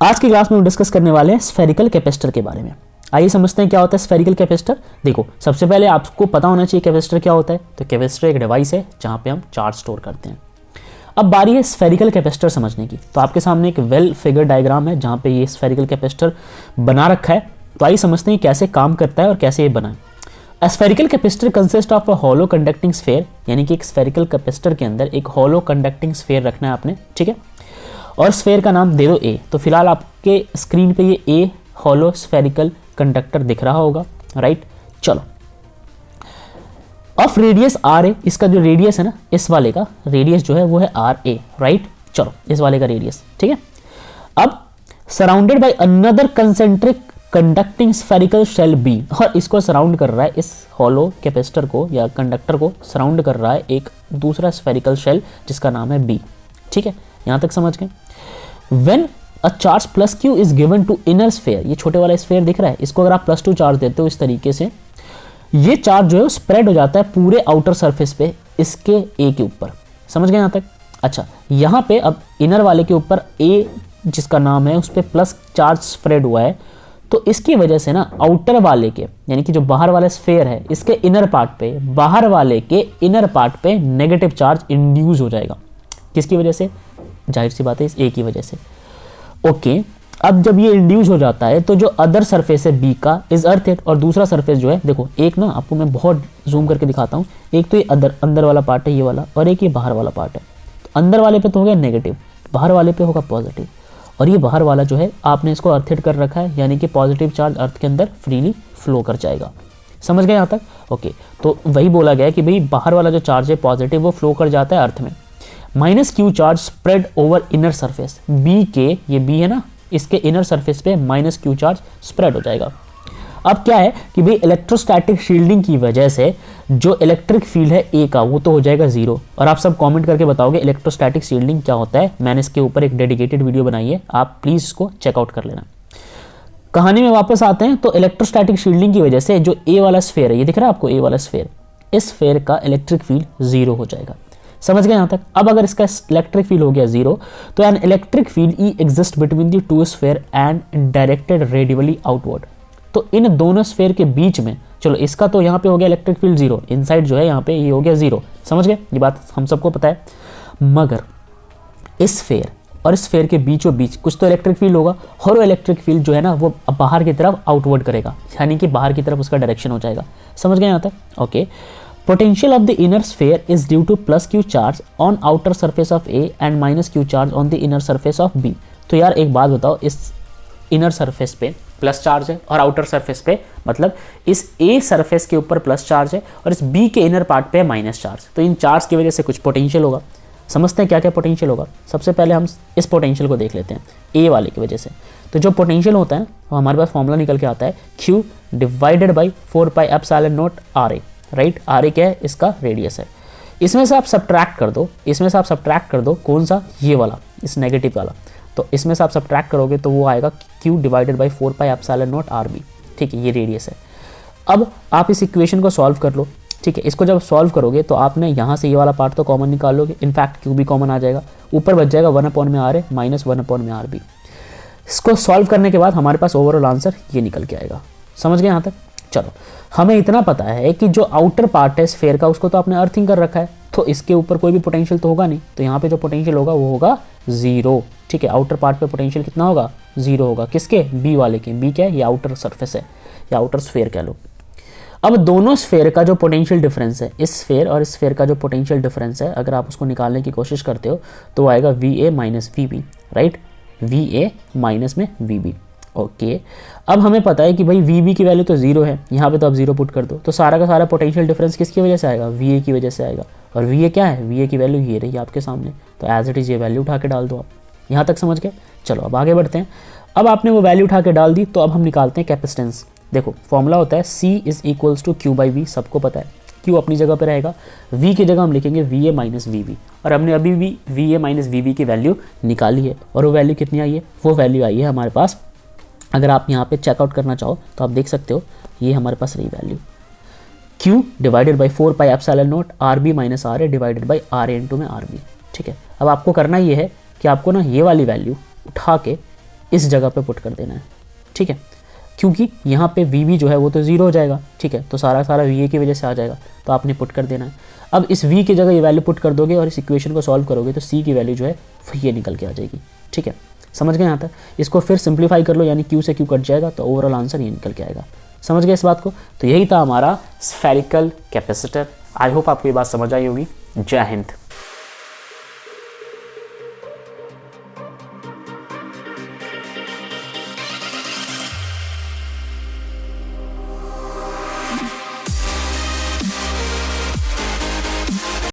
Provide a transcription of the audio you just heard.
आज की क्लास में हम डिस्कस करने वाले हैं स्फेरिकल कैपेसिटर के बारे में। आइए समझते हैं क्या होता है स्फेरिकल कैपेसिटर। देखो, सबसे पहले आपको पता होना चाहिए कैपेसिटर क्या होता है। तो कैपेसिटर एक डिवाइस है जहां पे हम चार्ज स्टोर करते हैं। अब बारी है स्फेरिकल कैपेसिटर समझने की। तो आपके सामने एक वेल फिगर डायग्राम है जहां पे ये स्फेरिकल कैपेसिटर बना रखा है। तो आइए समझते हैं कैसे काम करता है और कैसे ये बना है। A spherical capacitor consists of a hollow conducting sphere, यानी कि एक स्फेरिकल कैपेसिटर के अंदर एक hollow conducting sphere रखना है आपने, ठीक है। और स्फेयर का नाम दे दो A। तो फिलहाल आपके स्क्रीन पे ये A hollow spherical कंडक्टर दिख रहा होगा, राइट। चलो, ऑफ रेडियस आर ए, इसका जो रेडियस है ना, इस वाले का रेडियस जो है वो है आर ए, राइट। चलो, इस वाले का रेडियस, ठीक है। अब surrounded by another concentric conducting spherical shall be, और इसको सराउंड कर रहा है, इस हॉलो कैपेसिटर को या कंडक्टर को सराउंड कर रहा है एक दूसरा स्फेरिकल शेल जिसका नाम है बी, ठीक है। यहां तक समझ गए। When a charge plus q is given to inner sphere, ये छोटे वाला स्फेयर दिख रहा है, इसको अगर आप +2 चार्ज देते हो इस तरीके से, ये चार्ज जो है स्प्रेड हो जाता है पूरे आउटर सरफेस पे इसके ए के ऊपर। समझ गए यहां तक। अच्छा, यहां पे अब इनर वाले के ऊपर ए जिसका नाम है उस पर प्लस चार्ज स्प्रेड हुआ है, तो इसकी वजह से ना आउटर वाले के, यानी कि जो बाहर वाला स्फेयर है, इसके इनर पार्ट पे, बाहर वाले के इनर पार्ट पे नेगेटिव चार्ज इंड्यूस हो जाएगा। किसकी वजह से? जाहिर सी बात है, इस ए की वजह से। ओके, अब जब ये इंड्यूस हो जाता है तो जो अदर सरफेस है बी का इज अर्थ, और दूसरा सरफेस जो है, देखो एक ना आपको मैं बहुत जूम करके दिखाता हूँ। एक तो ये अंदर वाला पार्ट है ये वाला, और एक ये बाहर वाला पार्ट है। तो अंदर वाले पे तो हो गया नेगेटिव, बाहर वाले पे होगा पॉजिटिव, और ये बाहर वाला जो है आपने इसको अर्थित कर रखा है, यानी कि पॉजिटिव चार्ज अर्थ के अंदर फ्रीली फ्लो कर जाएगा। समझ गए यहाँ तक? ओके, तो वही बोला गया कि भाई बाहर वाला जो चार्ज है पॉजिटिव वो फ्लो कर जाता है अर्थ में। Minus q charge spread over inner surface B के, ये बी है ना, इसके इनर सरफेस पे माइनस क्यू चार्ज स्प्रेड हो जाएगा। अब क्या है कि भाई इलेक्ट्रोस्टैटिक शील्डिंग की वजह से जो इलेक्ट्रिक फील्ड है ए का वो तो हो जाएगा जीरो। और आप सब कमेंट करके बताओगे इलेक्ट्रोस्टैटिक शील्डिंग क्या होता है। मैंने इसके ऊपर एक डेडिकेटेड वीडियो बनाई है, आप प्लीज इसको चेकआउट कर लेना। कहानी में वापस आते हैं। तो इलेक्ट्रोस्टैटिक शील्डिंग की वजह से जो ए वाला स्फेयर है, ये दिख रहा है आपको ए वाला स्फेयर, इस स्फेयर का इलेक्ट्रिक फील्ड जीरो हो जाएगा। समझ गए यहां तक? अब अगर इसका इलेक्ट्रिक फील्ड हो गया जीरो, तो an electric field E exist between the two sphere and directed radially outward. तो इन दोनों स्फेयर के बीच में, चलो इसका तो यहाँ पे हो गया इलेक्ट्रिक फील्ड जीरो, इनसाइड जो है यहाँ पे ये हो गया जीरो। समझ गए? ये बात हम सबको पता है। मगर इस स्फेयर और इस स्फेयर के बीचों बीच कुछ तो इलेक्ट्रिक फील्ड होगा, और वो इलेक्ट्रिक फील्ड जो है ना वो बाहर की तरफ आउटवर्ड करेगा, यानी कि बाहर की तरफ उसका डायरेक्शन हो जाएगा। समझ गए यहाँ तक? Okay. Potential of the inner sphere is due to plus q charge on outer surface of A and minus q charge on the inner surface of B। तो यार एक बात बताओ, इस इनर सरफेस पे प्लस चार्ज है और outer surface पे, मतलब इस A सरफेस के ऊपर प्लस चार्ज है और इस B के इनर पार्ट पे है माइनस चार्ज। तो इन चार्ज की वजह से कुछ पोटेंशियल होगा। समझते हैं क्या क्या पोटेंशियल होगा। सबसे पहले हम इस पोटेंशियल को देख लेते हैं A वाले की वजह से। तो जो पोटेंशियल होता है वो हमारे पास फॉर्मूला निकल के आता है Q divided by 4πε0 RA, right. R A क्या है? इसका रेडियस है। इसमें से आप सब्ट्रैक्ट कर दो, इसमें से आप सब्ट्रैक्ट कर दो कौन सा? ये वाला, इस नेगेटिव वाला। तो इसमें से आप सब्ट्रैक्ट करोगे तो वो आएगा Q डिवाइडेड बाई 4πε0 RB, ठीक है। ये रेडियस है। अब आप इस इक्वेशन को सॉल्व कर लो, ठीक है। इसको जब सॉल्व करोगे तो आपने यहाँ से ये वाला पार्ट तो कॉमन निकाल लोगे, इनफैक्ट Q भी कॉमन आ जाएगा, ऊपर बच जाएगा 1/RA माइनस 1/RB। इसको सॉल्व करने के बाद हमारे पास ओवरऑल आंसर ये निकल के आएगा। समझ गए यहाँ तक? चलो, हमें इतना पता है कि जो आउटर पार्ट है स्फेयर का उसको तो आपने अर्थिंग कर रखा है, तो इसके ऊपर कोई भी पोटेंशियल तो होगा नहीं, तो यहाँ पे जो पोटेंशियल होगा वो होगा जीरो, ठीक है। आउटर पार्ट पे पोटेंशियल कितना होगा? जीरो होगा। किसके? बी वाले के। बी क्या है? ये आउटर सरफेस है या आउटर स्फेयर कह लो। अब दोनों स्फेयर का जो पोटेंशियल डिफरेंस है, इस स्फेयर और इस स्फेयर का जो पोटेंशियल डिफरेंस है, अगर आप उसको निकालने की कोशिश करते हो तो आएगा VA minus VB, right. VA minus में VB। ओके, अब हमें पता है कि भाई VB की वैल्यू तो जीरो है, यहाँ पे तो आप जीरो पुट कर दो, तो सारा का सारा पोटेंशियल डिफरेंस किसकी वजह से आएगा? VA की वजह से आएगा। और VA क्या है? VA की वैल्यू ये रही आपके सामने, तो एज इट इज़ ये वैल्यू उठा के डाल दो आप। यहाँ तक समझ गए? चलो अब आगे बढ़ते हैं। अब आपने वो वैल्यू उठा के डाल दी, तो अब हम निकालते हैं कैपेसिटेंस। देखो फॉर्मूला होता है C is equals to Q/V, सबको पता है। Q अपनी जगह पे रहेगा, V की जगह हम लिखेंगे VA माइनस VB, और हमने अभी भी VA माइनस VB की वैल्यू निकाली है। और वो वैल्यू कितनी आई है? वो वैल्यू आई है हमारे पास, अगर आप यहाँ पे चेकआउट करना चाहो तो आप देख सकते हो, ये हमारे पास रही value Q divided by 4πε0 RB minus RA divided by RA into में RB, ठीक है। अब आपको करना ये है कि आपको ना ये वाली वैल्यू उठा के इस जगह पे पुट कर देना है, ठीक है, क्योंकि यहाँ पे वी जो है वो तो 0 हो जाएगा, ठीक है, तो सारा वी की वजह से आ जाएगा, तो आपने पुट कर देना है। अब इस वी की जगह ये वैल्यू पुट कर दोगे और इस इक्वेशन को सॉल्व करोगे तो सी की वैल्यू जो है ये निकल के आ जाएगी, ठीक है, समझ गए यहाँ तक। इसको फिर सिंप्लीफाई कर लो, यानी क्यू से क्यू कट जाएगा, तो ओवरऑल आंसर ये निकल के आएगा। समझ गए इस बात को। तो यही था हमारा स्फेरिकल कैपेसिटर। आई होप आपको ये बात समझ आई होगी। जय हिंद।